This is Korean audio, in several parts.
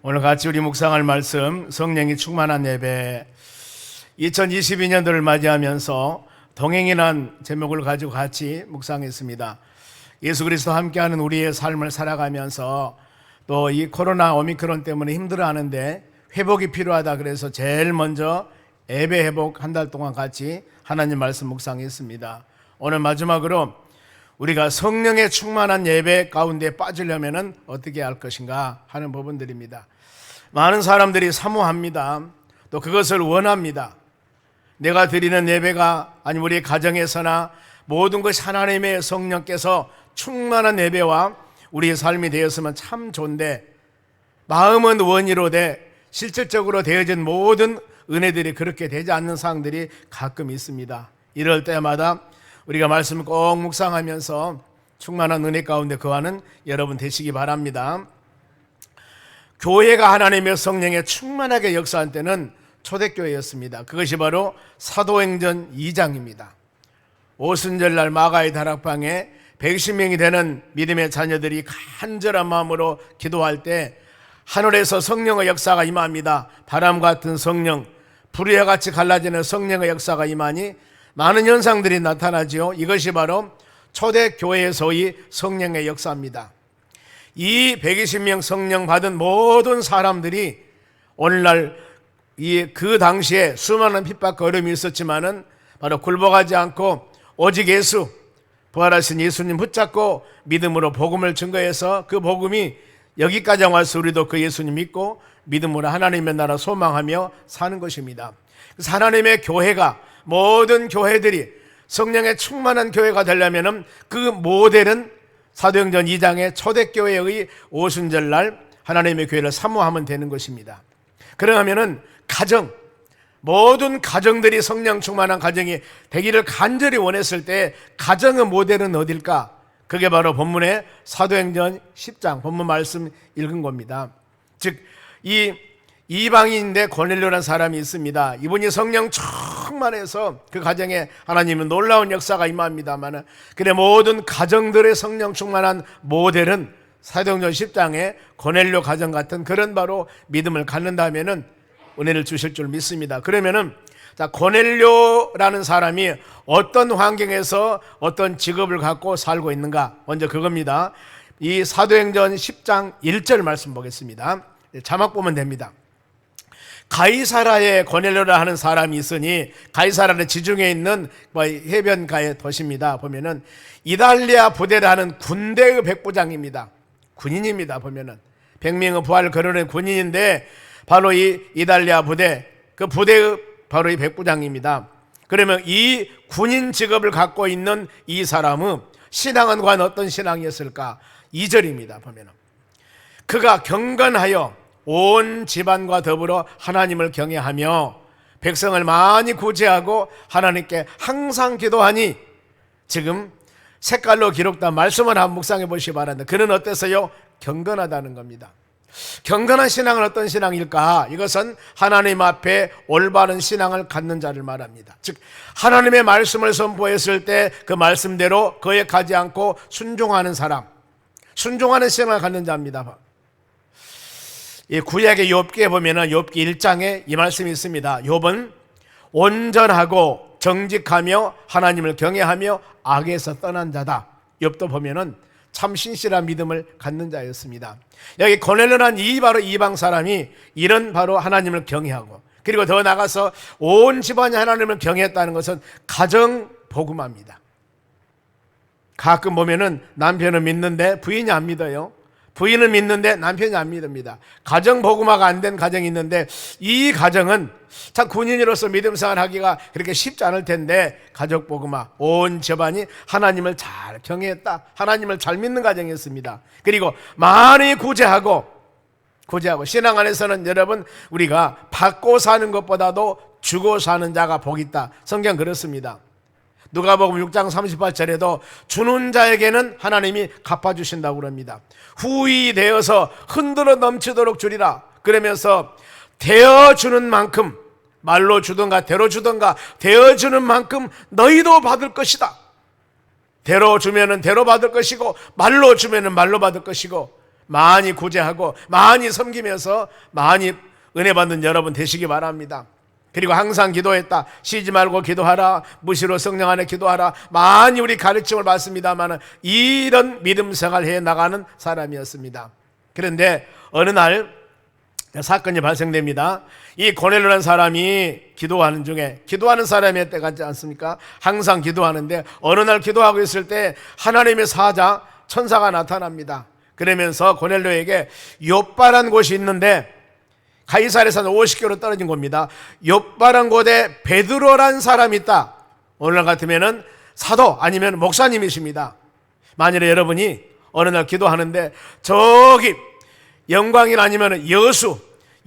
오늘 같이 우리 묵상할 말씀 성령이 충만한 예배 2022년도를 맞이하면서 동행이란 제목을 가지고 같이 묵상했습니다. 예수 그리스도와 함께하는 우리의 삶을 살아가면서 또 이 코로나 오미크론 때문에 힘들어하는데 회복이 필요하다 그래서 제일 먼저 예배 회복 한 달 동안 같이 하나님 말씀 묵상했습니다. 오늘 마지막으로 우리가 성령의 충만한 예배 가운데 빠지려면 어떻게 할 것인가 하는 부분들입니다. 많은 사람들이 사모합니다. 또 그것을 원합니다. 내가 드리는 예배가 아니 우리 가정에서나 모든 것이 하나님의 성령께서 충만한 예배와 우리의 삶이 되었으면 참 좋은데 마음은 원이로되 실질적으로 되어진 모든 은혜들이 그렇게 되지 않는 상황들이 가끔 있습니다. 이럴 때마다 우리가 말씀을 꼭 묵상하면서 충만한 은혜 가운데 거하는 여러분 되시기 바랍니다. 교회가 하나님의 성령에 충만하게 역사한 때는 초대교회였습니다. 그것이 바로 사도행전 2장입니다. 오순절날 마가의 다락방에 110명이 되는 믿음의 자녀들이 간절한 마음으로 기도할 때 하늘에서 성령의 역사가 임합니다. 바람 같은 성령, 불의와 같이 갈라지는 성령의 역사가 임하니 많은 현상들이 나타나지요. 이것이 바로 초대교회에서의 성령의 역사입니다. 이 120명 성령 받은 모든 사람들이 오늘날 그 당시에 수많은 핍박과 어려움이 있었지만은 바로 굴복하지 않고 오직 예수, 부활하신 예수님 붙잡고 믿음으로 복음을 증거해서 그 복음이 여기까지 와서 우리도 그 예수님 믿고 믿음으로 하나님의 나라 소망하며 사는 것입니다. 그래서 하나님의 교회가 모든 교회들이 성령의 충만한 교회가 되려면 그 모델은 사도행전 2장의 초대교회의 오순절날 하나님의 교회를 사모하면 되는 것입니다. 그러면은 가정, 모든 가정들이 성령 충만한 가정이 되기를 간절히 원했을 때 가정의 모델은 어딜까? 그게 바로 본문의 사도행전 10장 본문 말씀 읽은 겁니다. 즉 이 이방인인데 고넬료라는 사람이 있습니다. 이분이 성령 충만해서 그 가정에 하나님은 놀라운 역사가 임합니다만 그래 모든 가정들의 성령 충만한 모델은 사도행전 10장의 고넬료 가정 같은 그런 바로 믿음을 갖는다면은 은혜를 주실 줄 믿습니다. 그러면은 자, 고넬료라는 사람이 어떤 환경에서 어떤 직업을 갖고 살고 있는가? 먼저 그겁니다. 이 사도행전 10장 1절 말씀 보겠습니다. 자막 보면 됩니다. 가이사라에 고넬료라 하는 사람이 있으니 가이사라는 지중해 있는 해변가의 도시입니다. 보면은 이달리아 부대라는 군대의 백부장입니다. 군인입니다. 보면은 100명의 부활을 거르는 군인인데 바로 이 이달리아 부대 그 부대의 바로 이 백부장입니다. 그러면 이 군인 직업을 갖고 있는 이 사람은 신앙은 과연 어떤 신앙이었을까? 2절입니다. 보면은 그가 경건하여 온 집안과 더불어 하나님을 경외하며 백성을 많이 구제하고 하나님께 항상 기도하니 지금 색깔로 기록된 말씀을 한번 묵상해 보시기 바랍니다. 그는 어땠어요? 경건하다는 겁니다. 경건한 신앙은 어떤 신앙일까? 이것은 하나님 앞에 올바른 신앙을 갖는 자를 말합니다. 즉 하나님의 말씀을 선포했을 때 그 말씀대로 거역하지 않고 순종하는 사람, 순종하는 신앙을 갖는 자입니다. 이 구약의 욥기에 보면은 욥기 1장에 이 말씀이 있습니다. 욥은 온전하고 정직하며 하나님을 경외하며 악에서 떠난 자다. 욥도 보면은 참 신실한 믿음을 갖는 자였습니다. 여기 고넬료란 이 바로 이방 사람이 이런 바로 하나님을 경외하고 그리고 더 나가서 온 집안이 하나님을 경외했다는 것은 가정 복음화입니다. 가끔 보면은 남편은 믿는데 부인이 안 믿어요. 부인은 믿는데 남편이 안 믿습니다. 가정 복음화가 안 된 가정이 있는데 이 가정은 참 군인으로서 믿음 생활하기가 그렇게 쉽지 않을 텐데 가족 복음화 온 집안이 하나님을 잘 경외했다. 하나님을 잘 믿는 가정이었습니다. 그리고 많이 구제하고 신앙 안에서는 여러분 우리가 받고 사는 것보다도 주고 사는 자가 복이 있다. 성경 그렇습니다. 누가복음 6장 38절에도 주는 자에게는 하나님이 갚아주신다고 그럽니다. 후히 되어서 흔들어 넘치도록 주리라. 그러면서 되어주는 만큼 말로 주든가 대로 주든가 되어주는 만큼 너희도 받을 것이다. 대로 주면은 대로 받을 것이고 말로 주면은 말로 받을 것이고 많이 구제하고 많이 섬기면서 많이 은혜 받는 여러분 되시기 바랍니다. 그리고 항상 기도했다. 쉬지 말고 기도하라. 무시로 성령 안에 기도하라. 많이 우리 가르침을 받습니다만 이런 믿음 생활을 해나가는 사람이었습니다. 그런데 어느 날 사건이 발생됩니다. 이 고넬료라는 사람이 기도하는 중에, 기도하는 사람의 때 같지 않습니까? 항상 기도하는데 어느 날 기도하고 있을 때 하나님의 사자 천사가 나타납니다. 그러면서 고넬료에게 욥바란 곳이 있는데, 가이사랴에서 50km 떨어진 곳입니다. 욥바란 곳에 베드로란 사람이 있다. 오늘 같으면은 사도 아니면 목사님이십니다. 만일에 여러분이 어느 날 기도하는데 저기 영광인 아니면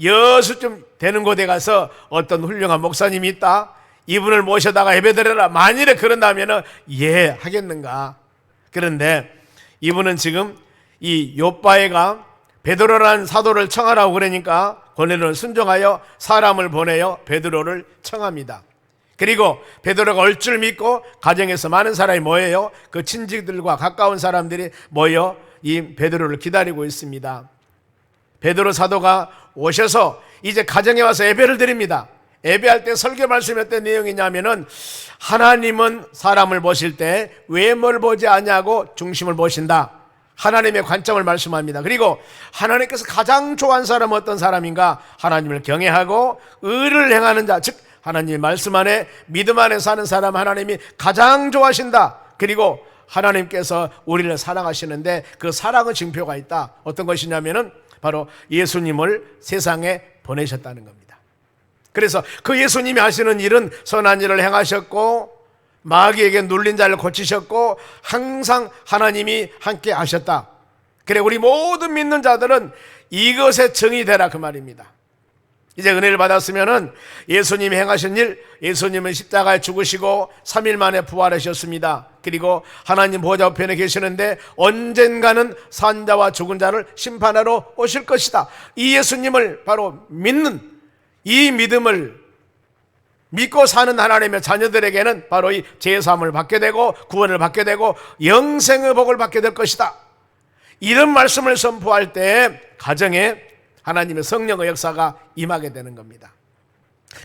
여수쯤 되는 곳에 가서 어떤 훌륭한 목사님이 있다, 이분을 모셔다가 예배드려라, 만일에 그런다면은 예 하겠는가. 그런데 이분은 지금 이 욥바에가 베드로라는 사도를 청하라고 그러니까 고넬료는 순종하여 사람을 보내어 베드로를 청합니다. 그리고 베드로가 올 줄 믿고 가정에서 많은 사람이 모여요. 그 친지들과 가까운 사람들이 모여 이 베드로를 기다리고 있습니다. 베드로 사도가 오셔서 이제 가정에 와서 예배를 드립니다. 예배할 때 설교 말씀이 어떤 내용이냐면은, 하나님은 사람을 보실 때 외모를 보지 아니하고 중심을 보신다. 하나님의 관점을 말씀합니다. 그리고 하나님께서 가장 좋아하는 사람은 어떤 사람인가? 하나님을 경외하고 의를 행하는 자, 즉 하나님의 말씀 안에 믿음 안에 사는 사람 하나님이 가장 좋아하신다. 그리고 하나님께서 우리를 사랑하시는데 그 사랑의 징표가 있다. 어떤 것이냐면은 바로 예수님을 세상에 보내셨다는 겁니다. 그래서 그 예수님이 하시는 일은 선한 일을 행하셨고 마귀에게 눌린 자를 고치셨고 항상 하나님이 함께 하셨다. 그래 우리 모든 믿는 자들은 이것에 정이 되라 그 말입니다. 이제 은혜를 받았으면은 예수님이 행하신 일, 예수님은 십자가에 죽으시고 3일 만에 부활하셨습니다. 그리고 하나님 보좌 우편에 계시는데 언젠가는 산 자와 죽은 자를 심판하러 오실 것이다. 이 예수님을 바로 믿는, 이 믿음을 믿고 사는 하나님의 자녀들에게는 바로 이 제사함을 받게 되고 구원을 받게 되고 영생의 복을 받게 될 것이다. 이런 말씀을 선포할 때 가정에 하나님의 성령의 역사가 임하게 되는 겁니다.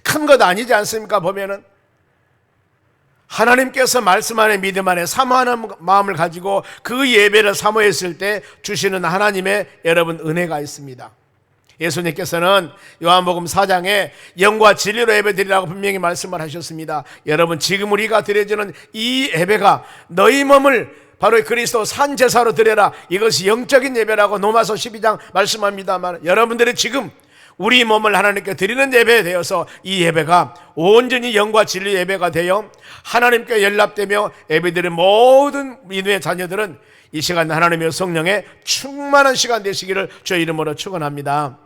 큰 것 아니지 않습니까? 보면은 하나님께서 말씀 안에 믿음 안에 사모하는 마음을 가지고 그 예배를 사모했을 때 주시는 하나님의 여러분 은혜가 있습니다. 예수님께서는 요한복음 4장에 영과 진리로 예배드리라고 분명히 말씀을 하셨습니다. 여러분 지금 우리가 드려지는 이 예배가 너희 몸을 바로 그리스도 산 제사로 드려라, 이것이 영적인 예배라고 로마서 12장 말씀합니다만, 여러분들이 지금 우리 몸을 하나님께 드리는 예배에 되어서 이 예배가 온전히 영과 진리 예배가 되어 하나님께 연락되며 예배드리는 모든 믿음의 자녀들은 이 시간 하나님의 성령에 충만한 시간 되시기를 주의 이름으로 축원합니다.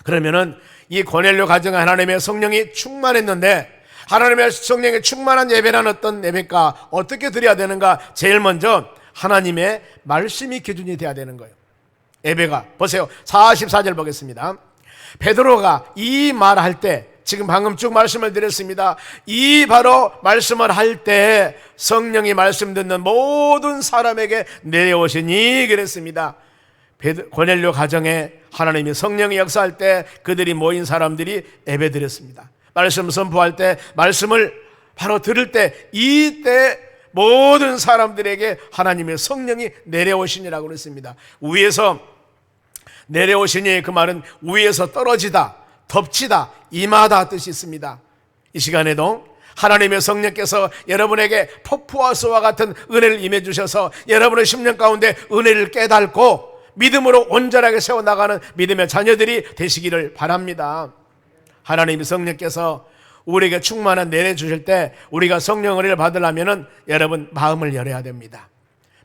그러면은 이 고넬료 가정에 하나님의 성령이 충만했는데, 하나님의 성령에 충만한 예배는 어떤 예배일까? 어떻게 드려야 되는가? 제일 먼저 하나님의 말씀이 기준이 돼야 되는 거예요. 예배가 보세요. 44절 보겠습니다. 베드로가 이 말할 때, 지금 방금 쭉 말씀을 드렸습니다. 이 바로 말씀을 할 때 성령이 말씀 듣는 모든 사람에게 내려오시니 그랬습니다. 고넬료 가정에 하나님이 성령이 역사할 때 그들이 모인 사람들이 예배드렸습니다. 말씀 선포할 때, 말씀을 바로 들을 때, 이때 모든 사람들에게 하나님의 성령이 내려오시니라고 그랬습니다. 위에서 내려오시니 그 말은 위에서 떨어지다, 덮치다, 임하다 뜻이 있습니다. 이 시간에도 하나님의 성령께서 여러분에게 폭포와수와 같은 은혜를 임해 주셔서 여러분의 심령 가운데 은혜를 깨닫고 믿음으로 온전하게 세워나가는 믿음의 자녀들이 되시기를 바랍니다. 하나님의 성령께서 우리에게 충만한 내려주실 때 우리가 성령 은혜를 받으려면 여러분 마음을 열어야 됩니다.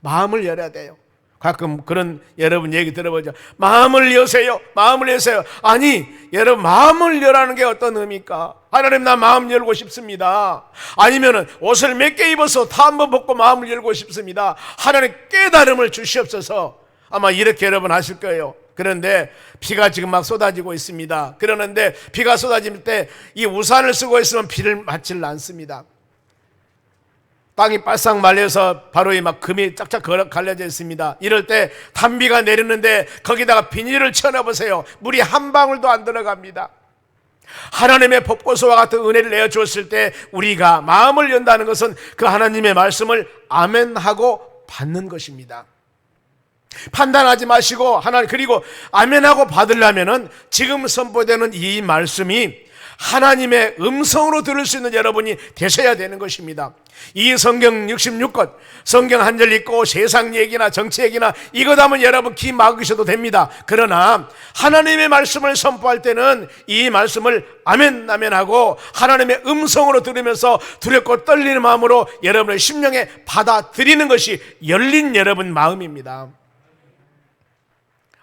마음을 열어야 돼요. 가끔 그런 여러분 얘기 들어보죠. 마음을 여세요. 마음을 여세요. 아니 여러분, 마음을 열라는 게 어떤 의미입니까? 하나님 나 마음 열고 싶습니다. 아니면은 옷을 몇 개 입어서 다 한번 벗고 마음을 열고 싶습니다. 하나님 깨달음을 주시옵소서. 아마 이렇게 여러분 하실 거예요. 그런데 비가 지금 막 쏟아지고 있습니다. 그러는데 비가 쏟아질 때 이 우산을 쓰고 있으면 비를 맞질 않습니다. 땅이 바싹 말려서 바로 막 금이 짝짝 갈려져 있습니다. 이럴 때 단비가 내리는데 거기다가 비닐을 쳐넣어보세요. 물이 한 방울도 안 들어갑니다. 하나님의 법고서와 같은 은혜를 내어주었을 때 우리가 마음을 연다는 것은 그 하나님의 말씀을 아멘하고 받는 것입니다. 판단하지 마시고 그리고 아멘하고 받으려면은 지금 선포되는 이 말씀이 하나님의 음성으로 들을 수 있는 여러분이 되셔야 되는 것입니다. 이 성경 66권, 성경 한 절 읽고 세상 얘기나 정치 얘기나 이것 하면 여러분 귀 막으셔도 됩니다. 그러나 하나님의 말씀을 선포할 때는 이 말씀을 아멘 아멘하고 하나님의 음성으로 들으면서 두렵고 떨리는 마음으로 여러분의 심령에 받아들이는 것이 열린 여러분 마음입니다.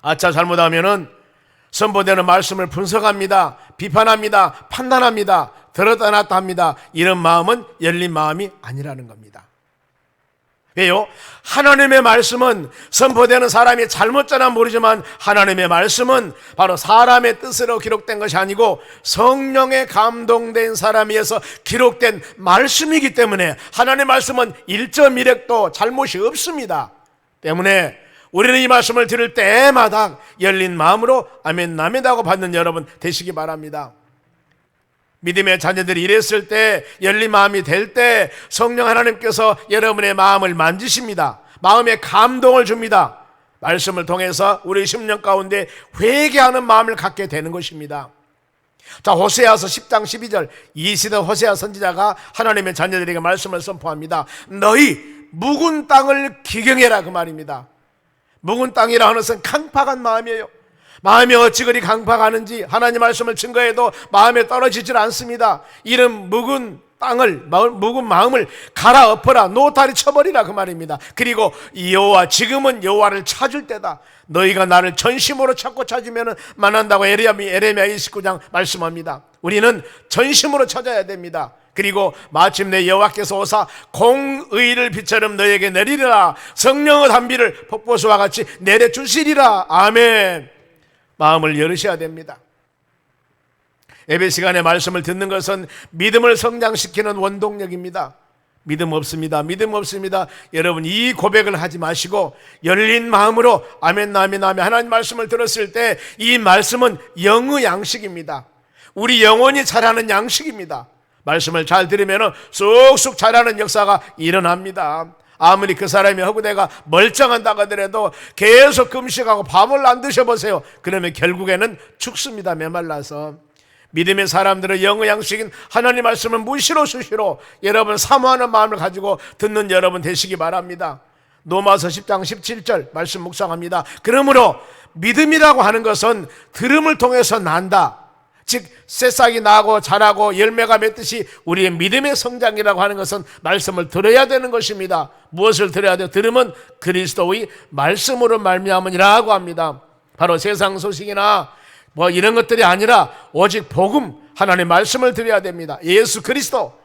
아차 잘못하면은 선포되는 말씀을 분석합니다. 비판합니다. 판단합니다. 들었다 놨다 합니다. 이런 마음은 열린 마음이 아니라는 겁니다. 왜요? 하나님의 말씀은 선포되는 사람이 잘못 전하 모르지만 하나님의 말씀은 바로 사람의 뜻으로 기록된 것이 아니고 성령에 감동된 사람에 의해서 기록된 말씀이기 때문에 하나님의 말씀은 1.1획도 잘못이 없습니다. 때문에 우리는 이 말씀을 들을 때마다 열린 마음으로 아멘 아멘하고 받는 여러분 되시기 바랍니다. 믿음의 자녀들이 이랬을 때 열린 마음이 될 때 성령 하나님께서 여러분의 마음을 만지십니다. 마음에 감동을 줍니다. 말씀을 통해서 우리 심령 가운데 회개하는 마음을 갖게 되는 것입니다. 자, 호세아서 10장 12절 이 시대 호세아 선지자가 하나님의 자녀들에게 말씀을 선포합니다. 너희 묵은 땅을 기경해라 그 말입니다. 묵은 땅이라 하는 것은 강팍한 마음이에요. 마음이 어찌 그리 강팍하는지 하나님 말씀을 증거해도 마음에 떨어지질 않습니다. 이런 묵은 땅을, 묵은 마음을 갈아엎어라, 노타리 쳐버리라 그 말입니다. 그리고 여호와, 지금은 여호와를 찾을 때다. 너희가 나를 전심으로 찾고 찾으면 만난다고 에레미야 29장 말씀합니다. 우리는 전심으로 찾아야 됩니다. 그리고 마침내 여호와께서 오사 공의를 빛처럼 너에게 내리리라. 성령의 단비를 폭포수와 같이 내려주시리라. 아멘. 마음을 열으셔야 됩니다. 예배 시간에 말씀을 듣는 것은 믿음을 성장시키는 원동력입니다. 믿음 없습니다. 믿음 없습니다. 여러분 이 고백을 하지 마시고 열린 마음으로 아멘 아멘 아멘 하나님 말씀을 들었을 때 이 말씀은 영의 양식입니다. 우리 영혼이 자라는 양식입니다. 말씀을 잘 들으면 쑥쑥 자라는 역사가 일어납니다. 아무리 그 사람이 허구대가 멀쩡한다고 하더라도 계속 금식하고 밥을 안 드셔보세요. 그러면 결국에는 죽습니다. 메말라서. 믿음의 사람들의 영의 양식인 하나님 말씀을 무시로 수시로 여러분 사모하는 마음을 가지고 듣는 여러분 되시기 바랍니다. 로마서 10장 17절 말씀 묵상합니다. 그러므로 믿음이라고 하는 것은 들음을 통해서 난다. 즉 새싹이 나고 자라고 열매가 맺듯이 우리의 믿음의 성장이라고 하는 것은 말씀을 들어야 되는 것입니다. 무엇을 들어야 돼요? 들으면 그리스도의 말씀으로 말미암으니라고 합니다. 바로 세상 소식이나 뭐 이런 것들이 아니라 오직 복음, 하나님의 말씀을 들어야 됩니다. 예수 그리스도.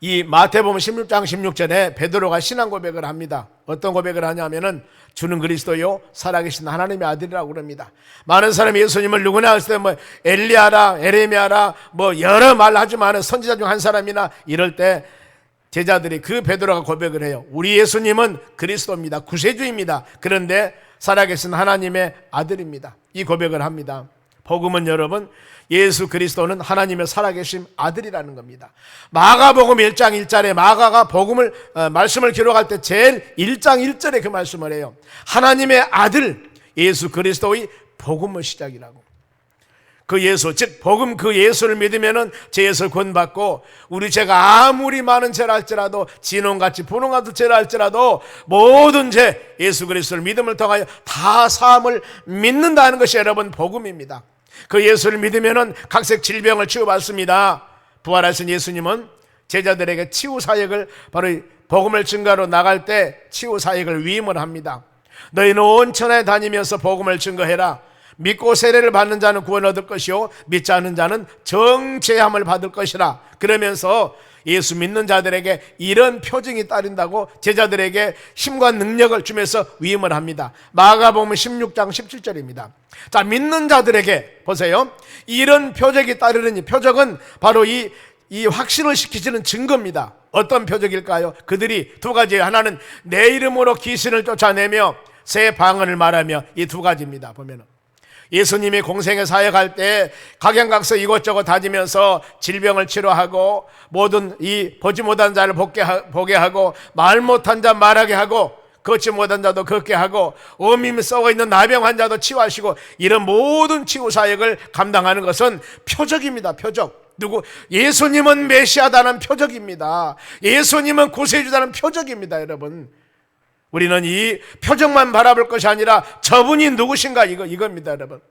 이 마태복음 16장 16절에 베드로가 신앙 고백을 합니다. 어떤 고백을 하냐면은 주는 그리스도요 살아계신 하나님의 아들이라고 그럽니다. 많은 사람이 예수님을 누구나 했을 때 뭐 엘리야라 에레미야라 뭐 여러 말 하지만 선지자 중 한 사람이나 이럴 때 제자들이 그 베드로가 고백을 해요. 우리 예수님은 그리스도입니다. 구세주입니다. 그런데 살아계신 하나님의 아들입니다. 이 고백을 합니다. 복음은 여러분 예수 그리스도는 하나님의 살아계신 아들이라는 겁니다. 마가복음 1장 1절에 마가가 복음을 말씀을 기록할 때 제일 1장 1절에 그 말씀을 해요. 하나님의 아들 예수 그리스도의 복음의 시작이라고. 그 예수, 즉 복음 그 예수를 믿으면은 죄에서 구원받고 우리 죄가 아무리 많은 죄라 할지라도 진홍같이 분홍같은 죄라 할지라도 모든 죄 예수 그리스도를 믿음을 통하여 다 사함을 믿는다는 것이 여러분 복음입니다. 그 예수를 믿으면은 각색 질병을 치유받습니다. 부활하신 예수님은 제자들에게 치유 사역을 바로 복음을 증거로 나갈 때 치유 사역을 위임을 합니다. 너희는 온 천하에 다니면서 복음을 증거해라. 믿고 세례를 받는 자는 구원 얻을 것이요 믿지 않는 자는 정죄함을 받을 것이라. 그러면서 예수 믿는 자들에게 이런 표징이 따른다고 제자들에게 힘과 능력을 주면서 위임을 합니다. 마가복음 16장 17절입니다. 자, 믿는 자들에게 보세요. 이런 표적이 따르는 이 표적은 바로 이 확신을 시키시는 증거입니다. 어떤 표적일까요? 그들이 두 가지, 하나는 내 이름으로 귀신을 쫓아내며 새 방언을 말하며, 이 두 가지입니다. 보면은 예수님이 공생에 사역할 때 각양각서 이곳저곳 다니면서 질병을 치료하고 모든 이 보지 못한 자를 보게 하고 말 못한 자 말하게 하고 걷지 못한 자도 걷게 하고 어미 썩어 있는 나병 환자도 치유하시고, 이런 모든 치유 사역을 감당하는 것은 표적입니다. 표적. 누구? 예수님은 메시아다는 표적입니다. 예수님은 구세주다는 표적입니다. 여러분, 우리는 이 표적만 바라볼 것이 아니라 저분이 누구신가, 이겁니다. 여러분,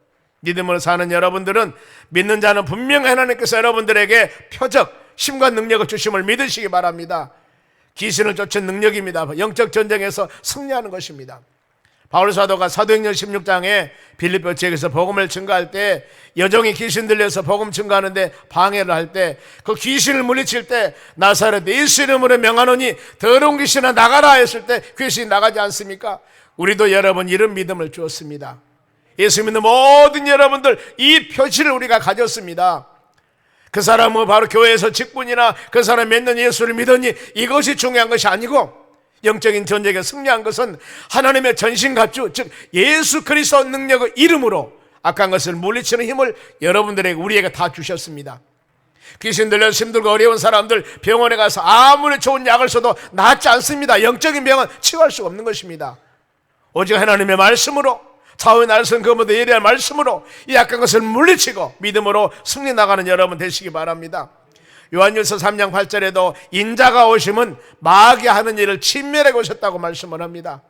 믿음으로 사는 여러분들은, 믿는 자는 분명히 하나님께서 여러분들에게 표적, 힘과 능력을 주심을 믿으시기 바랍니다. 귀신을 쫓은 능력입니다. 영적 전쟁에서 승리하는 것입니다. 바울 사도가 사도행전 16장에 빌립보 지역에서 복음을 증거할 때 여종이 귀신 들려서 복음 증거하는데 방해를 할 때, 그 귀신을 물리칠 때 나사렛 예수 이름으로 명하노니 더러운 귀신아 나가라 했을 때 귀신이 나가지 않습니까? 우리도 여러분 이런 믿음을 주었습니다. 예수 믿는 모든 여러분들, 이 표시를 우리가 가졌습니다. 그 사람은 바로 교회에서 직분이나 그 사람 몇 년 예수를 믿었니, 이것이 중요한 것이 아니고, 영적인 전쟁에 승리한 것은 하나님의 전신갑주, 즉 예수 그리스도 능력의 이름으로 악한 것을 물리치는 힘을 여러분들에게, 우리에게 다 주셨습니다. 귀신 들려서 힘들고 어려운 사람들 병원에 가서 아무리 좋은 약을 써도 낫지 않습니다. 영적인 병은 치유할 수가 없는 것입니다. 오직 하나님의 말씀으로, 사후의 날선 그보다 예리한 말씀으로 이 악한 것을 물리치고 믿음으로 승리 나가는 여러분 되시기 바랍니다. 요한일서 3장 8절에도 인자가 오심은 마귀 하는 일을 진멸하게 오셨다고 말씀을 합니다.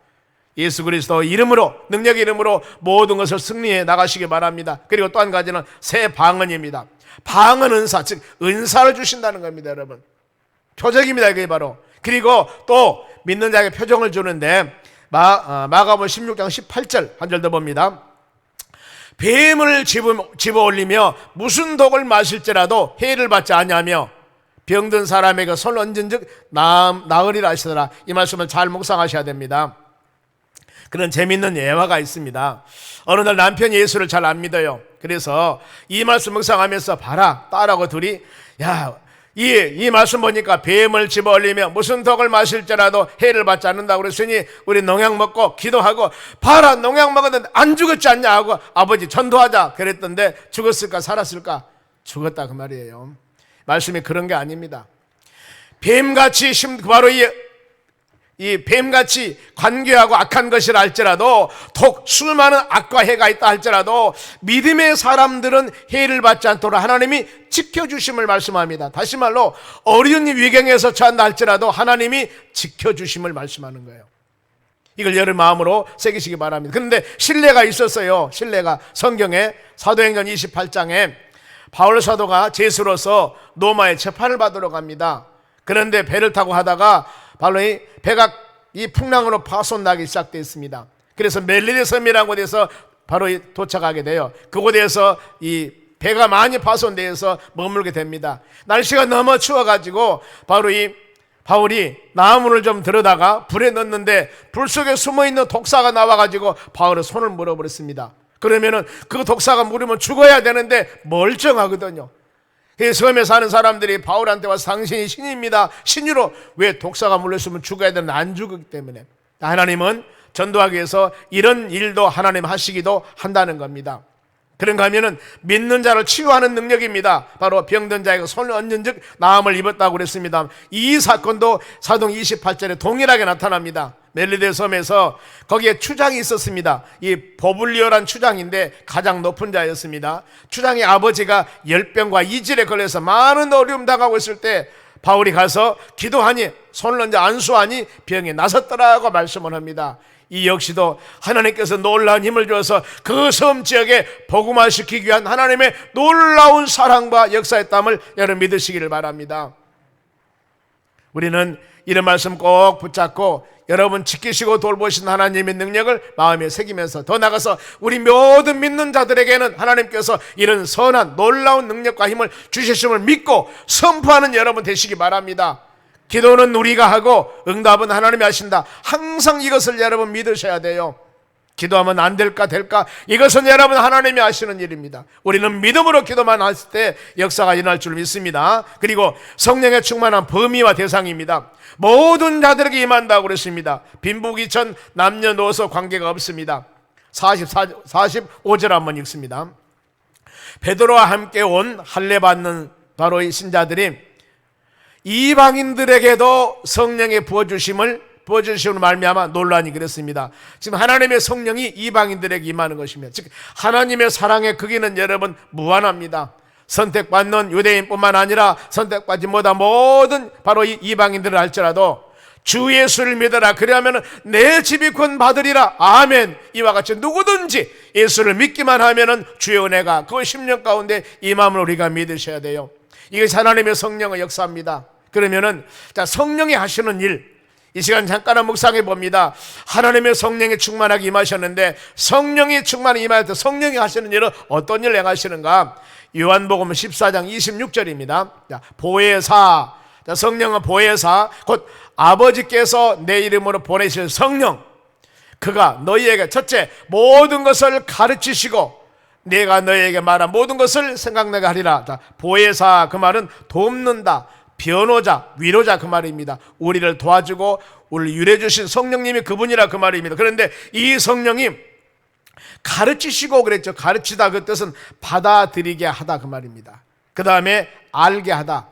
예수 그리스도 이름으로, 능력의 이름으로 모든 것을 승리해 나가시기 바랍니다. 그리고 또 한 가지는 새 방언입니다. 방언 은사, 즉 은사를 주신다는 겁니다. 여러분, 표적입니다. 이게 바로. 그리고 또 믿는 자에게 표정을 주는데 마가복음 16장 18절 한 절 더 봅니다. 뱀을 집어 올리며 무슨 독을 마실지라도 해를 받지 아니하며 병든 사람에게 손을 얹은즉 나으리라 하시더라. 이 말씀을 잘 묵상하셔야 됩니다. 그런 재미있는 예화가 있습니다. 어느 날 남편이 예수를 잘 안 믿어요. 그래서 이 말씀 묵상하면서, 봐라, 딸하고 둘이, 야, 이 말씀 보니까 뱀을 집어 올리며 무슨 독을 마실지라도 해를 받지 않는다고 그랬으니 우리 농약 먹고 기도하고, 봐라, 농약 먹었는데 안 죽었지 않냐 하고 아버지 전도하자 그랬던데 죽었을까 살았을까? 죽었다 그 말이에요. 말씀이 그런 게 아닙니다. 뱀같이 바로 이 뱀같이 관계하고 악한 것이라 할지라도, 수많은 악과 해가 있다 할지라도 믿음의 사람들은 해를 받지 않도록 하나님이 지켜주심을 말씀합니다. 다시 말로 어려운 위경에서 처한다 할지라도 하나님이 지켜주심을 말씀하는 거예요. 이걸 여러 마음으로 새기시기 바랍니다. 그런데 신뢰가 있었어요. 신뢰가 성경에 사도행전 28장에 바울 사도가 제수로서 로마에 재판을 받으러 갑니다. 그런데 배를 타고 하다가 바로 이 배가 이 풍랑으로 파손나기 시작됐습니다. 그래서 멜리데 섬이라는 곳에서 바로 도착하게 돼요. 그곳에서 이 배가 많이 파손되어서 머물게 됩니다. 날씨가 너무 추워가지고 바로 이 바울이 나무를 좀 들여다가 불에 넣는데 불 속에 숨어있는 독사가 나와가지고 바울의 손을 물어버렸습니다. 그러면은 그 독사가 물으면 죽어야 되는데 멀쩡하거든요. 섬에 사는 사람들이 바울한테 와서 당신이 신입니다, 신유로, 왜 독사가 물렸으면 죽어야 되는데 안 죽었기 때문에. 하나님은 전도하기 위해서 이런 일도 하나님 하시기도 한다는 겁니다. 그런가 하면은 믿는 자를 치유하는 능력입니다. 바로 병든 자에게 손을 얹은 즉 나음을 입었다고 그랬습니다. 이 사건도 사도행 28절에 동일하게 나타납니다. 멜리데 섬에서 거기에 추장이 있었습니다. 이 보블리오란 추장인데 가장 높은 자였습니다. 추장의 아버지가 열병과 이질에 걸려서 많은 어려움 당하고 있을 때 바울이 가서 기도하니, 손을 얹어 안수하니 병이 나섰더라고 말씀을 합니다. 이 역시도 하나님께서 놀라운 힘을 주어서 그 섬 지역에 복음화시키기 위한 하나님의 놀라운 사랑과 역사였음을 여러분 믿으시기를 바랍니다. 우리는 이런 말씀 꼭 붙잡고 여러분 지키시고 돌보신 하나님의 능력을 마음에 새기면서, 더 나아가서 우리 모든 믿는 자들에게는 하나님께서 이런 선한 놀라운 능력과 힘을 주셨음을 믿고 선포하는 여러분 되시기 바랍니다. 기도는 우리가 하고 응답은 하나님이 하신다. 항상 이것을 여러분 믿으셔야 돼요. 기도하면 안 될까 될까? 이것은 여러분 하나님이 아시는 일입니다. 우리는 믿음으로 기도만 했을 때 역사가 일어날 줄 믿습니다. 그리고 성령의 충만한 범위와 대상입니다. 모든 자들에게 임한다고 그랬습니다. 빈부귀천 남녀노소 관계가 없습니다. 45절 한번 읽습니다. 베드로와 함께 온 할례 받는 바로 이 신자들이 이방인들에게도 성령의 부어주심을 말미암아 논란이 그랬습니다. 지금 하나님의 성령이 이방인들에게 임하는 것이며, 즉 하나님의 사랑의 크기는 여러분 무한합니다. 선택받는 유대인뿐만 아니라 선택받지 못한 모든 바로 이 이방인들을 할지라도 주 예수를 믿어라, 그리하면 내 집이 군 받으리라. 아멘. 이와 같이 누구든지 예수를 믿기만 하면은 주의 은혜가 그 10년 가운데 임함을 우리가 믿으셔야 돼요. 이것이 하나님의 성령의 역사입니다. 그러면은 자, 성령이 하시는 일, 이 시간 잠깐 묵상해 봅니다. 하나님의 성령이 충만하게 임하셨는데, 성령이 충만하게 임할 때 성령이 하시는 일은 어떤 일을 행하시는가? 요한복음 14장 26절입니다. 자, 보혜사. 자, 성령은 보혜사, 곧 아버지께서 내 이름으로 보내실 성령, 그가 너희에게 첫째 모든 것을 가르치시고 내가 너희에게 말한 모든 것을 생각나게 하리라. 자, 보혜사, 그 말은 돕는다, 변호자, 위로자, 그 말입니다. 우리를 도와주고 우리를 유래해 주신 성령님이 그분이라, 그 말입니다. 그런데 이 성령이 가르치시고 그랬죠. 가르치다, 그 뜻은 받아들이게 하다, 그 말입니다. 그 다음에 알게 하다.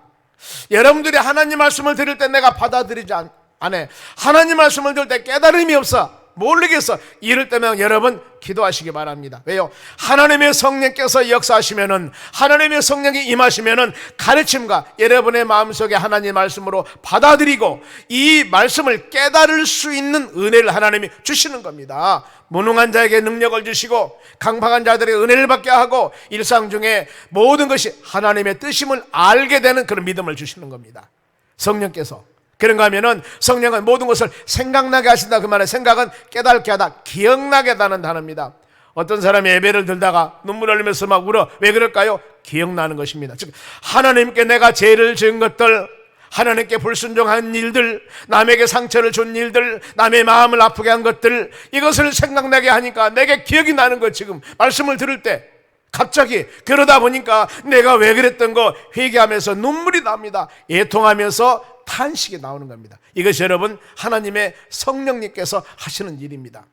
여러분들이 하나님 말씀을 들을 때 내가 받아들이지 않아, 하나님 말씀을 들을 때 깨달음이 없어, 모르겠어, 이럴 때면 여러분 기도하시기 바랍니다. 왜요? 하나님의 성령께서 역사하시면은, 하나님의 성령이 임하시면은 가르침과 여러분의 마음속에 하나님의 말씀으로 받아들이고 이 말씀을 깨달을 수 있는 은혜를 하나님이 주시는 겁니다. 무능한 자에게 능력을 주시고 강팍한 자들에게 은혜를 받게 하고 일상 중에 모든 것이 하나님의 뜻임을 알게 되는 그런 믿음을 주시는 겁니다. 성령께서. 그런가 하면은 성령은 모든 것을 생각나게 하신다, 그 말은 생각은 깨닫게 하다, 기억나게 하다는 단어입니다. 어떤 사람이 예배를 들다가 눈물 흘리면서 막 울어. 왜 그럴까요? 기억나는 것입니다. 즉 하나님께 내가 죄를 지은 것들, 하나님께 불순종한 일들, 남에게 상처를 준 일들, 남의 마음을 아프게 한 것들, 이것을 생각나게 하니까 내게 기억이 나는 거. 지금 말씀을 들을 때 갑자기 그러다 보니까 내가 왜 그랬던 거 회개하면서 눈물이 납니다. 애통하면서 탄식이 나오는 겁니다. 이것이 여러분 하나님의 성령님께서 하시는 일입니다.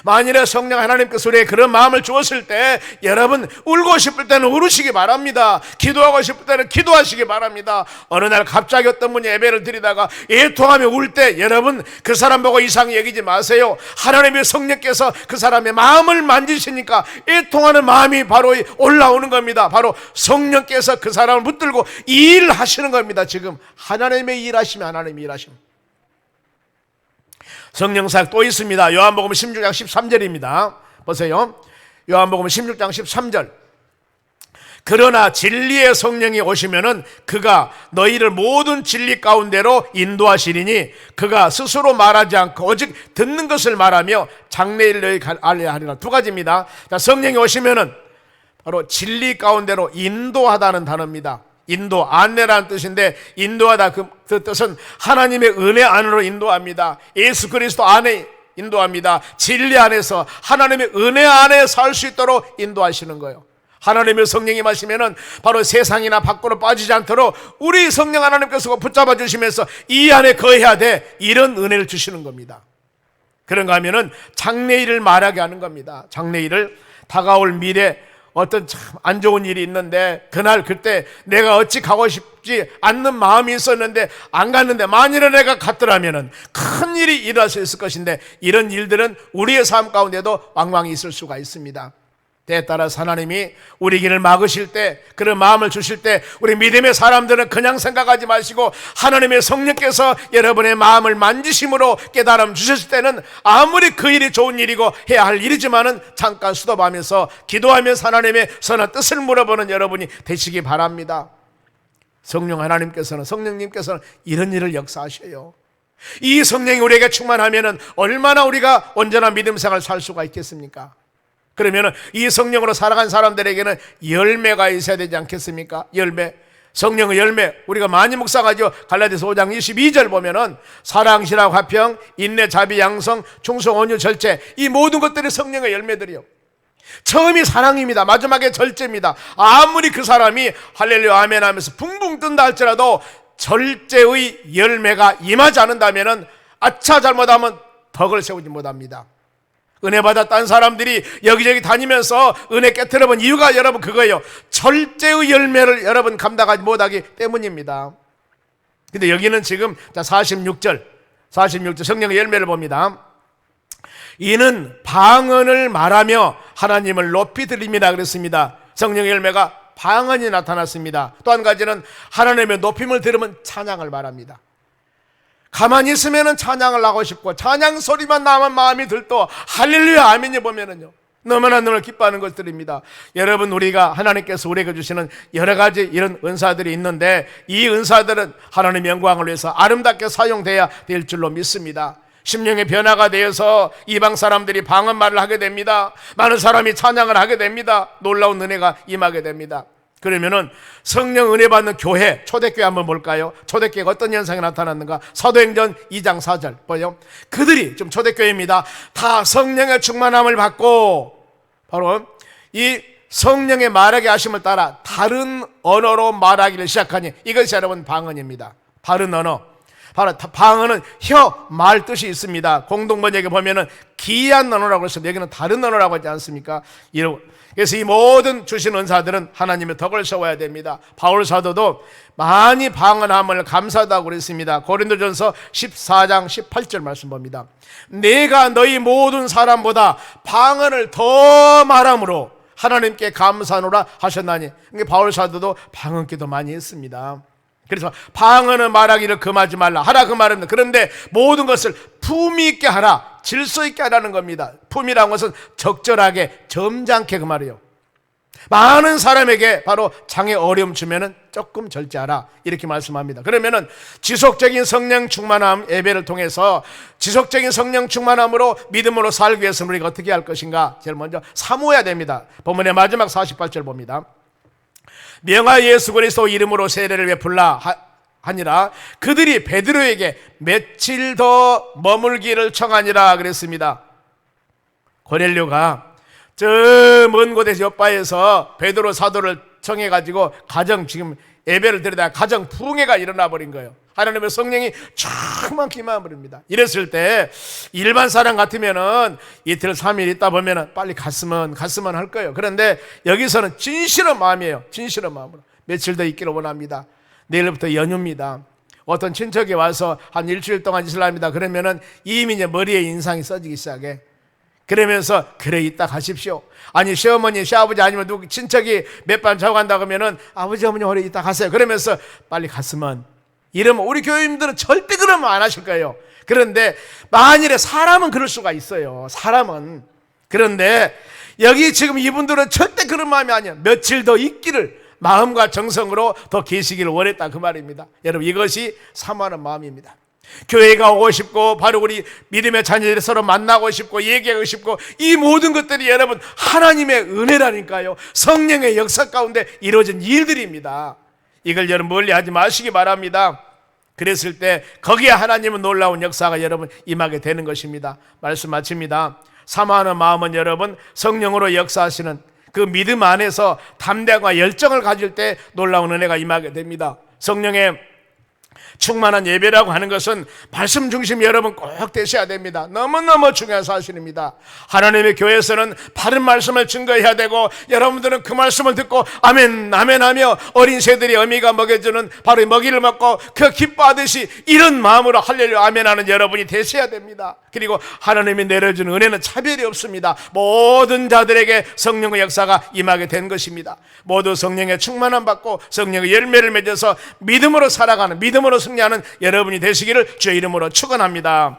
만일에 성령 하나님께서 우리에게 그런 마음을 주었을 때 여러분 울고 싶을 때는 울으시기 바랍니다. 기도하고 싶을 때는 기도하시기 바랍니다. 어느 날 갑자기 어떤 분이 예배를 드리다가 애통하며 울 때 여러분 그 사람 보고 이상히 여기지 마세요. 하나님의 성령께서 그 사람의 마음을 만지시니까 애통하는 마음이 바로 올라오는 겁니다. 바로 성령께서 그 사람을 붙들고 일하시는 겁니다. 지금 하나님의 일하시면 하나님의 일하시면 성령사역 또 있습니다. 요한복음 16장 13절입니다. 보세요. 요한복음 16장 13절. 그러나 진리의 성령이 오시면은 그가 너희를 모든 진리 가운데로 인도하시리니 그가 스스로 말하지 않고 오직 듣는 것을 말하며 장래일 너희 알려야 하리라. 두 가지입니다. 자, 성령이 오시면은 바로 진리 가운데로 인도하다는 단어입니다. 인도, 안내라는 뜻인데 인도하다, 그 뜻은 하나님의 은혜 안으로 인도합니다. 예수 그리스도 안에 인도합니다. 진리 안에서 하나님의 은혜 안에 살 수 있도록 인도하시는 거예요. 하나님의 성령이 마시면은 바로 세상이나 밖으로 빠지지 않도록 우리 성령 하나님께서 붙잡아 주시면서 이 안에 거해야 돼, 이런 은혜를 주시는 겁니다. 그런가 하면은 장래일을 말하게 하는 겁니다. 장래일을, 다가올 미래, 어떤 참 안 좋은 일이 있는데 그날 그때 내가 어찌 가고 싶지 않는 마음이 있었는데 안 갔는데 만일에 내가 갔더라면은 큰 일이 일어날 수 있을 것인데, 이런 일들은 우리의 삶 가운데도 왕왕 있을 수가 있습니다. 때에 따라서 하나님이 우리 길을 막으실 때, 그런 마음을 주실 때 우리 믿음의 사람들은 그냥 생각하지 마시고 하나님의 성령께서 여러분의 마음을 만지심으로 깨달음 주셨을 때는 아무리 그 일이 좋은 일이고 해야 할 일이지만은 잠깐 수도하면서 기도하면서 하나님의 선한 뜻을 물어보는 여러분이 되시기 바랍니다. 성령님께서는 이런 일을 역사하셔요. 이 성령이 우리에게 충만하면은 얼마나 우리가 온전한 믿음 생활을 살 수가 있겠습니까? 그러면 이 성령으로 살아간 사람들에게는 열매가 있어야 되지 않겠습니까? 열매. 성령의 열매, 우리가 많이 묵상하죠. 갈라디아서 5장 22절 보면은 사랑, 신앙, 화평, 인내, 자비, 양성, 충성, 온유, 절제, 이 모든 것들이 성령의 열매들이요. 처음이 사랑입니다. 마지막에 절제입니다. 아무리 그 사람이 할렐루야 아멘 하면서 붕붕 뜬다 할지라도 절제의 열매가 임하지 않는다면은 아차 잘못하면 덕을 세우지 못합니다. 은혜 받았다는 사람들이 여기저기 다니면서 은혜 깨트려 본 이유가 여러분 그거예요. 절제의 열매를 여러분 감당하지 못하기 때문입니다. 근데 여기는 지금 46절 성령의 열매를 봅니다. 이는 방언을 말하며 하나님을 높이 드립니다 그랬습니다. 성령의 열매가 방언이 나타났습니다. 또 한 가지는 하나님의 높임을 들으면 찬양을 말합니다. 가만히 있으면 찬양을 하고 싶고 찬양 소리만 나면 마음이 들떠 할렐루야 아멘이 보면은요 너무나 너무 기뻐하는 것들입니다. 여러분, 우리가 하나님께서 우리에게 주시는 여러 가지 이런 은사들이 있는데 이 은사들은 하나님의 영광을 위해서 아름답게 사용돼야 될 줄로 믿습니다. 심령의 변화가 되어서 이방 사람들이 방언말을 하게 됩니다. 많은 사람이 찬양을 하게 됩니다. 놀라운 은혜가 임하게 됩니다. 그러면은 성령 은혜 받는 교회, 초대교회 한번 볼까요? 초대교회가 어떤 현상이 나타났는가? 사도행전 2장 4절 보여. 그들이 좀 초대교회입니다. 다 성령의 충만함을 받고 바로 이 성령의 말하게 하심을 따라 다른 언어로 말하기를 시작하니 이것이 여러분 방언입니다. 다른 언어. 바로 방언은 혀, 말 뜻이 있습니다. 공동번역에 보면은 기이한 언어라고 해서 여기는 다른 언어라고 하지 않습니까? 그래서 이 모든 주신 은사들은 하나님의 덕을 세워야 됩니다. 바울 사도도 많이 방언함을 감사하다고 그랬습니다. 고린도전서 14장 18절 말씀 봅니다. 내가 너희 모든 사람보다 방언을 더 말함으로 하나님께 감사하노라 하셨나니. 바울 사도도 방언기도 많이 했습니다. 그래서 방언은 말하기를 금하지 말라 하라 그 말입니다. 그런데 모든 것을 품위 있게 하라, 질서 있게 하라는 겁니다. 품이라는 것은 적절하게 점잖게 그 말이에요. 많은 사람에게 바로 장애 어려움 주면은 조금 절제하라 이렇게 말씀합니다. 그러면은 지속적인 성령 충만함 예배를 통해서 지속적인 성령 충만함으로 믿음으로 살기 위해서는 우리가 어떻게 할 것인가? 제일 먼저 사모해야 됩니다. 본문의 마지막 48절 봅니다. 명하 예수 그리스도 이름으로 세례를 베풀라 하니라. 그들이 베드로에게 며칠 더 머물기를 청하니라 그랬습니다. 고넬료가 저 먼 곳에서 옆바에서 베드로 사도를 청해가지고 가정 지금 예배를 드리다가 가정 부흥회가 일어나 버린 거예요. 하나님의 성령이 충만히 임하 버립니다. 이랬을 때 일반 사람 같으면은 이틀 3일 있다 보면은 빨리 갔으면 할 거예요. 그런데 여기서는 진실한 마음이에요. 진실한 마음으로 며칠 더 있기를 원합니다. 내일부터 연휴입니다. 어떤 친척이 와서 한 일주일 동안 있으랍니다. 그러면은 이미 이제 머리에 인상이 써지기 시작해. 그러면서 그래 이따 가십시오. 아니 시어머니 시아버지 아니면 누구 친척이 몇 밤 자고 간다고 하면은 아버지 어머니 오래 이따 가세요. 그러면서 빨리 갔으면. 이러면 우리 교회님들은 절대 그러면 안 하실 거예요. 그런데 만일에 사람은 그럴 수가 있어요. 사람은. 그런데 여기 지금 이분들은 절대 그런 마음이 아니에요. 며칠 더 있기를 마음과 정성으로 더 계시기를 원했다 그 말입니다. 여러분 이것이 사모하는 마음입니다. 교회가 오고 싶고 바로 우리 믿음의 자녀들이 서로 만나고 싶고 얘기하고 싶고 이 모든 것들이 여러분 하나님의 은혜라니까요. 성령의 역사 가운데 이루어진 일들입니다. 이걸 여러분 멀리하지 마시기 바랍니다. 그랬을 때 거기에 하나님은 놀라운 역사가 여러분 임하게 되는 것입니다. 말씀 마칩니다. 사모하는 마음은 여러분 성령으로 역사하시는 그 믿음 안에서 담대함과 열정을 가질 때 놀라운 은혜가 임하게 됩니다. 성령의 충만한 예배라고 하는 것은 말씀 중심 여러분 꼭 되셔야 됩니다. 너무너무 중요한 사실입니다. 하나님의 교회에서는 바른 말씀을 증거해야 되고 여러분들은 그 말씀을 듣고 아멘 아멘 하며 어린 새들이 어미가 먹여주는 바로 먹이를 먹고 그 기뻐하듯이 이런 마음으로 할렐루야 아멘 하는 여러분이 되셔야 됩니다. 그리고 하나님이 내려주는 은혜는 차별이 없습니다. 모든 자들에게 성령의 역사가 임하게 된 것입니다. 모두 성령의 충만함 받고 성령의 열매를 맺어서 믿음으로 살아가는 믿음으로 승리하는 여러분이 되시기를 주의 이름으로 축원합니다.